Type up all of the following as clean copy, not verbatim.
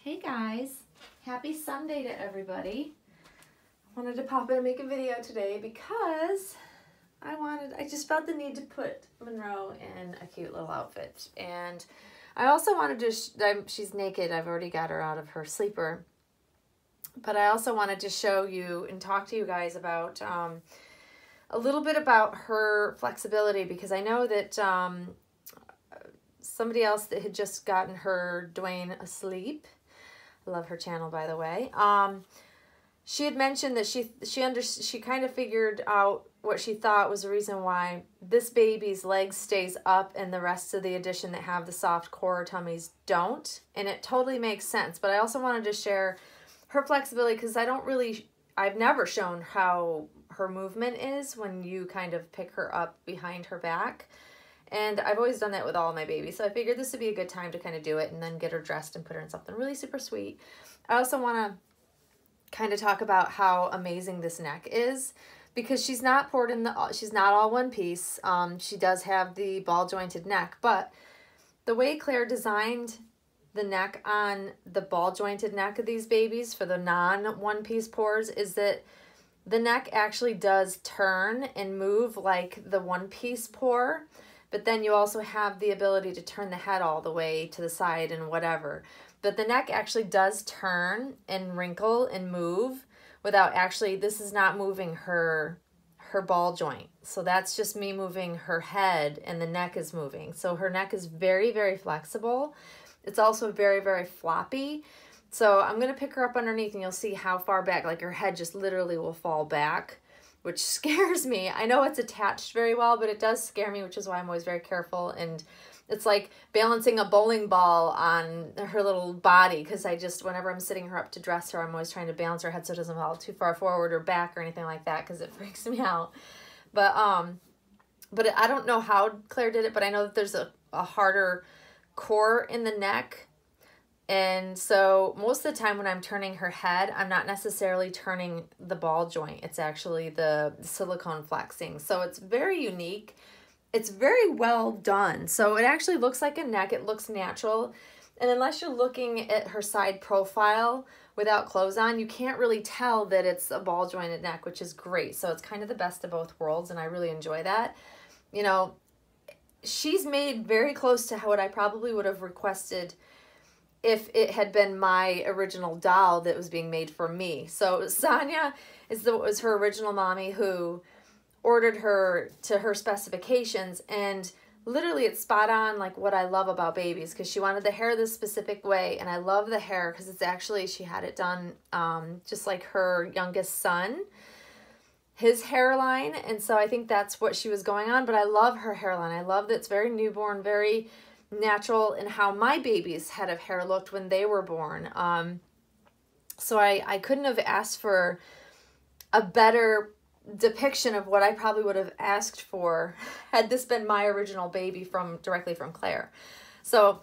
Hey guys, happy Sunday to everybody. I wanted to pop in and make a video today because I just felt the need to put Monroe in a cute little outfit. And I also wanted to, she's naked, I've already got her out of her sleeper. But I also wanted to show you and talk to you guys about a little bit about her flexibility, because I know that somebody else that had just gotten her Dwayne asleep, I love her channel, by the way. She had mentioned that she kind of figured out what she thought was the reason why this baby's legs stays up and the rest of the edition that have the soft core tummies don't. And it totally makes sense. But I also wanted to share her flexibility because I've never shown how her movement is when you kind of pick her up behind her back. And I've always done that with all of my babies. So I figured this would be a good time to kind of do it and then get her dressed and put her in something really super sweet. I also want to kind of talk about how amazing this neck is, because she's not poured in she's not all one piece. She does have the ball jointed neck, but the way Claire designed the neck on the ball jointed neck of these babies for the non one piece pours is that the neck actually does turn and move like the one piece pour. But then you also have the ability to turn the head all the way to the side and whatever. But the neck actually does turn and wrinkle and move without actually, this is not moving her ball joint. So that's just me moving her head and the neck is moving. So her neck is very, very flexible. It's also very, very floppy. So I'm going to pick her up underneath and you'll see how far back, like her head just literally will fall back, which scares me. I know it's attached very well, but it does scare me, which is why I'm always very careful. And it's like balancing a bowling ball on her little body, because whenever I'm sitting her up to dress her, I'm always trying to balance her head so it doesn't fall too far forward or back or anything like that, because it freaks me out. But I don't know how Claire did it, but I know that there's a harder core in the neck. And so most of the time when I'm turning her head, I'm not necessarily turning the ball joint. It's actually the silicone flexing. So it's very unique. It's very well done. So it actually looks like a neck. It looks natural. And unless you're looking at her side profile without clothes on, you can't really tell that it's a ball jointed neck, which is great. So it's kind of the best of both worlds. And I really enjoy that. You know, she's made very close to what I probably would have requested if it had been my original doll that was being made for me. So Sonia was her original mommy who ordered her to her specifications, and literally it's spot on like what I love about babies, because she wanted the hair this specific way, and I love the hair because it's actually, she had it done just like her youngest son, his hairline, and so I think that's what she was going on. But I love her hairline. I love that it's very newborn, very natural in how my baby's head of hair looked when they were born. So I couldn't have asked for a better depiction of what I probably would have asked for had this been my original baby directly from Claire. So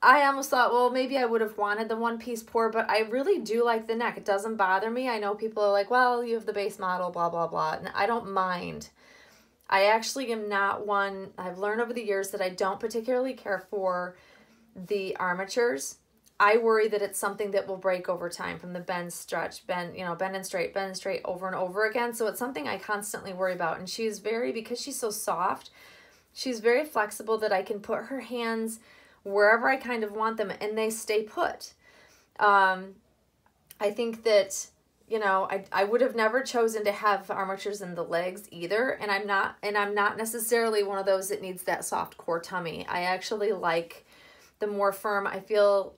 I almost thought, well, maybe I would have wanted the one piece pour, but I really do like the neck. It doesn't bother me. I know people are like, well, you have the base model, blah, blah, blah. And I don't mind. I actually am not one, I've learned over the years that I don't particularly care for the armatures. I worry that it's something that will break over time from the bend, stretch, bend, bend and straight over and over again. So it's something I constantly worry about. And she's because she's so soft, she's very flexible that I can put her hands wherever I kind of want them and they stay put. I think that, I would have never chosen to have armatures in the legs either. And I'm not necessarily one of those that needs that soft core tummy. I actually like the more firm. I feel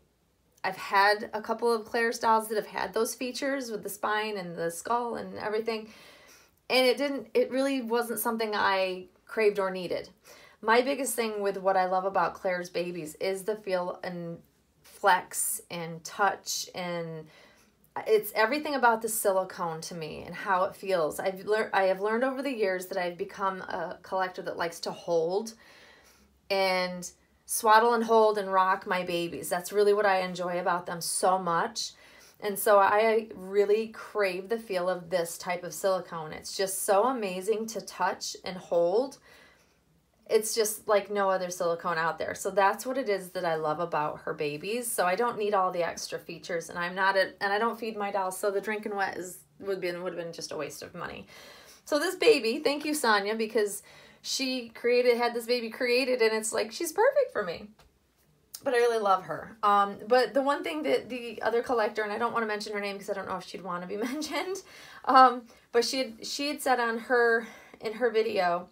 I've had a couple of Claire's dolls that have had those features with the spine and the skull and everything. And it really wasn't something I craved or needed. My biggest thing with what I love about Claire's babies is the feel and flex and touch, and it's everything about the silicone to me and how it feels. I have learned over the years that I've become a collector that likes to hold and swaddle and hold and rock my babies. That's really what I enjoy about them so much. And so I really crave the feel of this type of silicone. It's just so amazing to touch and hold. it's just like no other silicone out there. So that's what it is that I love about her babies. So I don't need all the extra features, and and I don't feed my dolls, so the Drinking Wet would have been just a waste of money. So this baby, thank you, Sonia, because she had this baby created, and it's like, she's perfect for me. But I really love her. But the one thing that the other collector, and I don't want to mention her name because I don't know if she'd want to be mentioned, but she had said in her video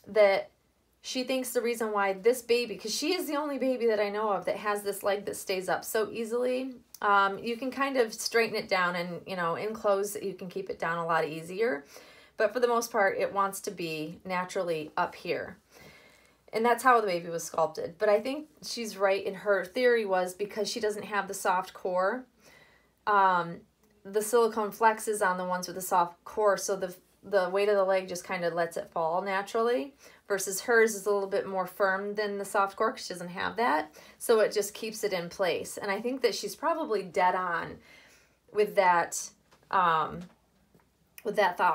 that she thinks the reason why this baby, because she is the only baby that I know of that has this leg that stays up so easily. You can kind of straighten it down, and in clothes you can keep it down a lot easier. But for the most part, it wants to be naturally up here. And that's how the baby was sculpted. But I think she's right in her theory was because she doesn't have the soft core. The silicone flexes on the ones with the soft core, so the weight of the leg just kind of lets it fall naturally, versus hers is a little bit more firm than the soft core because she doesn't have that. So it just keeps it in place. And I think that she's probably dead on with that thought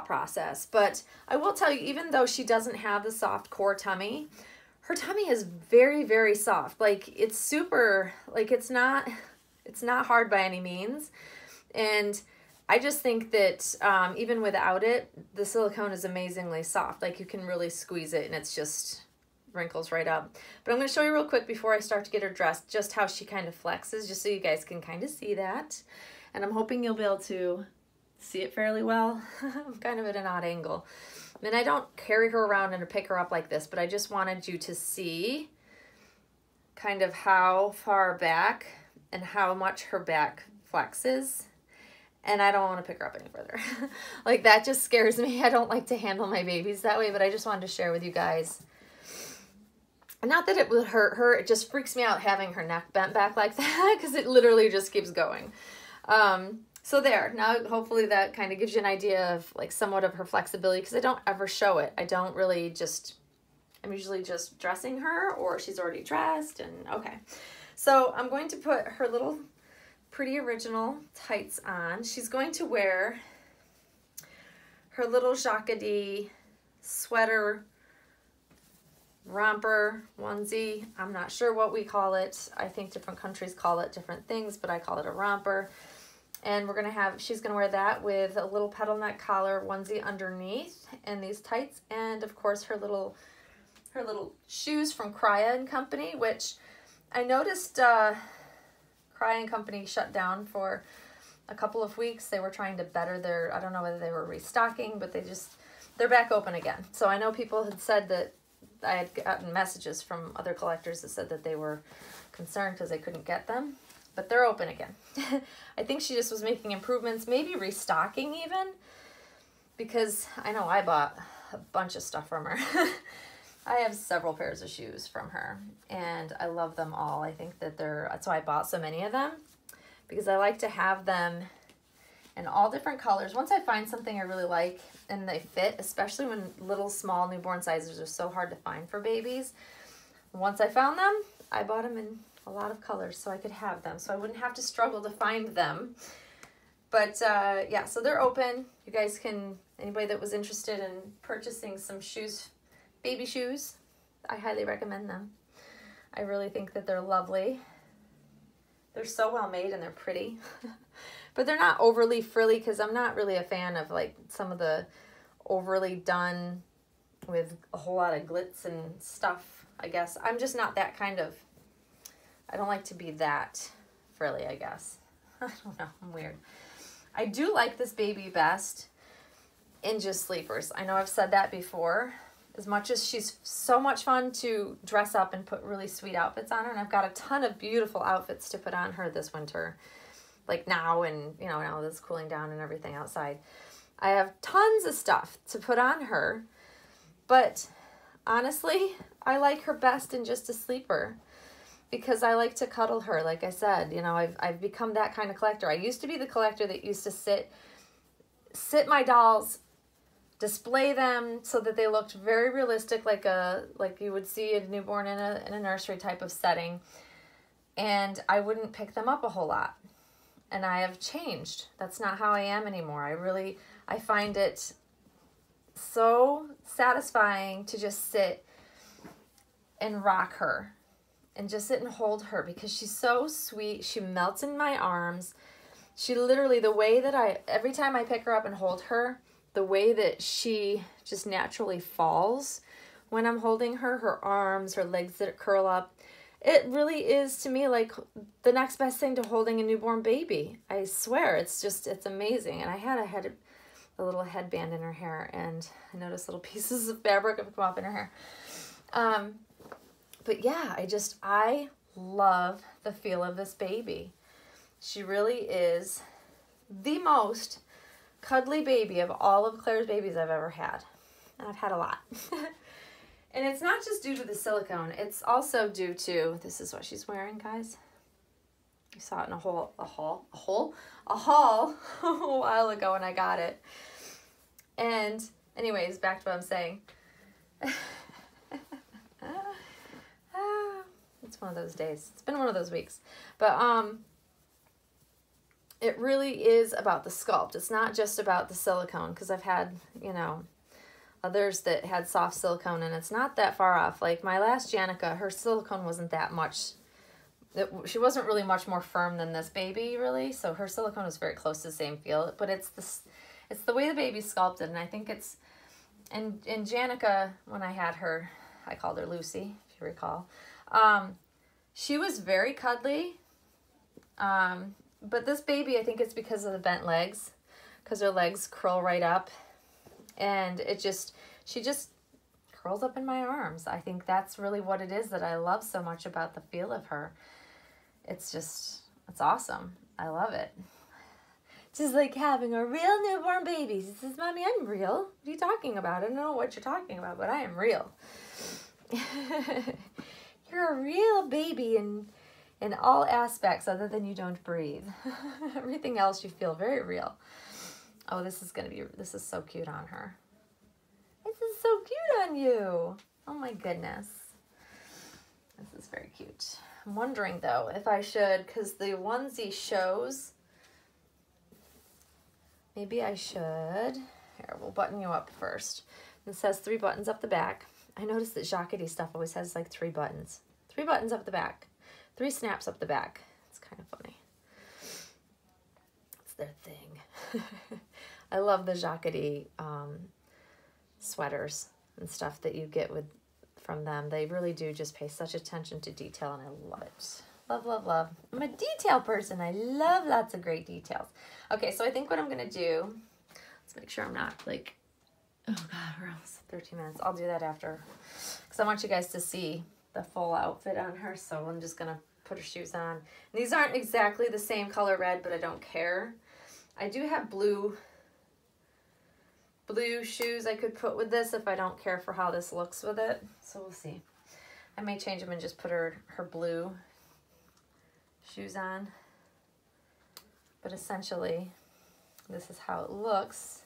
process. But I will tell you, even though she doesn't have the soft core tummy, her tummy is very, very soft. Like, it's super, like, it's not hard by any means. And I just think that even without it, the silicone is amazingly soft. Like, you can really squeeze it and it's just wrinkles right up. But I'm going to show you real quick before I start to get her dressed just how she kind of flexes, just so you guys can kind of see that. And I'm hoping you'll be able to see it fairly well. I'm kind of at an odd angle. And I don't carry her around and pick her up like this, but I just wanted you to see kind of how far back and how much her back flexes. And I don't want to pick her up any further. Like, that just scares me. I don't like to handle my babies that way, but I just wanted to share with you guys. Not that it would hurt her. It just freaks me out having her neck bent back like that, because it literally just keeps going. So there, now hopefully that kind of gives you an idea of like somewhat of her flexibility, because I don't ever show it. I don't really just, I'm usually just dressing her, or she's already dressed, and okay. So I'm going to put her little pretty original tights on. She's going to wear her little jacquardie sweater romper onesie. I'm not sure what we call it. I think different countries call it different things, but I call it a romper. And we're going to have, she's going to wear that with a little petal neck collar onesie underneath and these tights. And of course her little shoes from Crya & Company, which I noticed Crya & Company shut down for a couple of weeks. They were trying to better their, I don't know whether they were restocking, but they're back open again. So I know people had said that, I had gotten messages from other collectors that said that they were concerned because they couldn't get them. But they're open again. I think she just was making improvements, maybe restocking even, because I know I bought a bunch of stuff from her. I have several pairs of shoes from her, and I love them all. I think that that's why I bought so many of them, because I like to have them in all different colors. Once I find something I really like and they fit, especially when little small newborn sizes are so hard to find for babies, once I found them, I bought them in a lot of colors so I could have them, so I wouldn't have to struggle to find them. But yeah, so they're open. You guys can, anybody that was interested in purchasing some shoes, baby shoes, I highly recommend them. I really think that they're lovely. They're so well made and they're pretty. But they're not overly frilly, because I'm not really a fan of like some of the overly done with a whole lot of glitz and stuff, I guess. I'm just not that kind of, I don't like to be that frilly, I guess. I don't know, I'm weird. I do like this baby best in just sleepers. I know I've said that before. As much as she's so much fun to dress up and put really sweet outfits on her, and I've got a ton of beautiful outfits to put on her this winter, like now, and you know, now that it's cooling down and everything outside. I have tons of stuff to put on her, but honestly, I like her best in just a sleeper, because I like to cuddle her. Like I said, you know, I've become that kind of collector. I used to be the collector that used to sit my dolls, display them so that they looked very realistic, like you would see a newborn in a nursery type of setting, and I wouldn't pick them up a whole lot. And I have changed. That's not how I am anymore. I find it so satisfying to just sit and rock her and just sit and hold her because she's so sweet. She melts in my arms. She literally, the way that every time I pick her up and hold her, the way that she just naturally falls when I'm holding her, her arms, her legs that curl up, it really is to me like the next best thing to holding a newborn baby. I swear, it's amazing. And I had a little headband in her hair, and I noticed little pieces of fabric have come off in her hair. But yeah, I love the feel of this baby. She really is the most cuddly baby of all of Claire's babies I've ever had. And I've had a lot. And it's not just due to the silicone. It's also due to, this is what she's wearing, guys. You saw it in a haul a while ago when I got it. And anyways, back to what I'm saying. It's one of those days. It's been one of those weeks. But it really is about the sculpt. It's not just about the silicone, because I've had, you know, others that had soft silicone, and it's not that far off. Like my last Janica, her silicone wasn't that much. She wasn't really much more firm than this baby, really. So her silicone was very close to the same feel. But it's the way the baby's sculpted, and I think it's, and in Janica, when I had her, I called her Lucy, if you recall. She was very cuddly. But this baby, I think it's because of the bent legs, because her legs curl right up. And she just curls up in my arms. I think that's really what it is that I love so much about the feel of her. It's awesome. I love it. It's just like having a real newborn baby. She says, Mommy, I'm real. What are you talking about? I don't know what you're talking about, but I am real. You're a real baby in all aspects other than you don't breathe. Everything else you feel very real. Oh, this is so cute on her. This is so cute on you. Oh my goodness. This is very cute. I'm wondering though if I should, because the onesie shows, maybe I should. Here, we'll button you up first. This has 3 buttons up the back. I noticed that Jacquetie stuff always has like 3 buttons. 3 buttons up the back. 3 snaps up the back. It's kind of funny. It's their thing. I love the Jacquetie sweaters and stuff that you get from them. They really do just pay such attention to detail, and I love it. Love, love, love. I'm a detail person. I love lots of great details. Okay, so I think what I'm going to do, let's make sure I'm not like, oh God, we're almost 13 minutes. I'll do that after, because I want you guys to see the full outfit on her, so I'm just going to put her shoes on. And these aren't exactly the same color red, but I don't care. I do have blue shoes I could put with this if I don't care for how this looks with it. So we'll see. I may change them and just put her blue shoes on. But essentially, this is how it looks.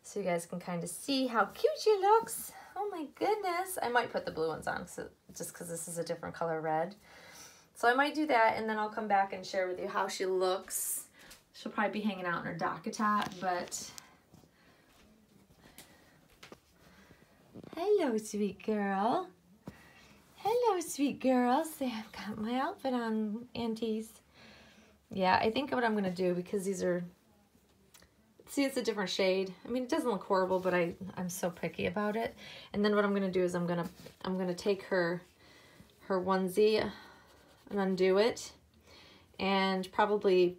So you guys can kind of see how cute she looks. Oh my goodness. I might put the blue ones on just because this is a different color red. So I might do that, and then I'll come back and share with you how she looks. She'll probably be hanging out in her dock top, but... Hello, sweet girl. Hello, sweet girl. Say, I've got my outfit on, aunties. Yeah, I think what I'm going to do, because these are... See, it's a different shade. I mean, it doesn't look horrible, but I'm so picky about it. And then what I'm going to do is I'm going to take her onesie and undo it, and probably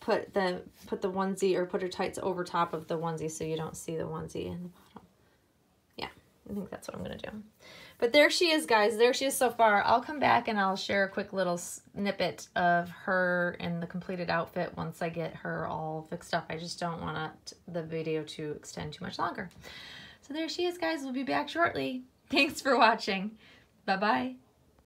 put the onesie, or put her tights over top of the onesie so you don't see the onesie in the bottom. Yeah, I think that's what I'm going to do. But there she is, guys. There she is so far. I'll come back and I'll share a quick little snippet of her in the completed outfit once I get her all fixed up. I just don't want the video to extend too much longer. So there she is, guys. We'll be back shortly. Thanks for watching. Bye-bye.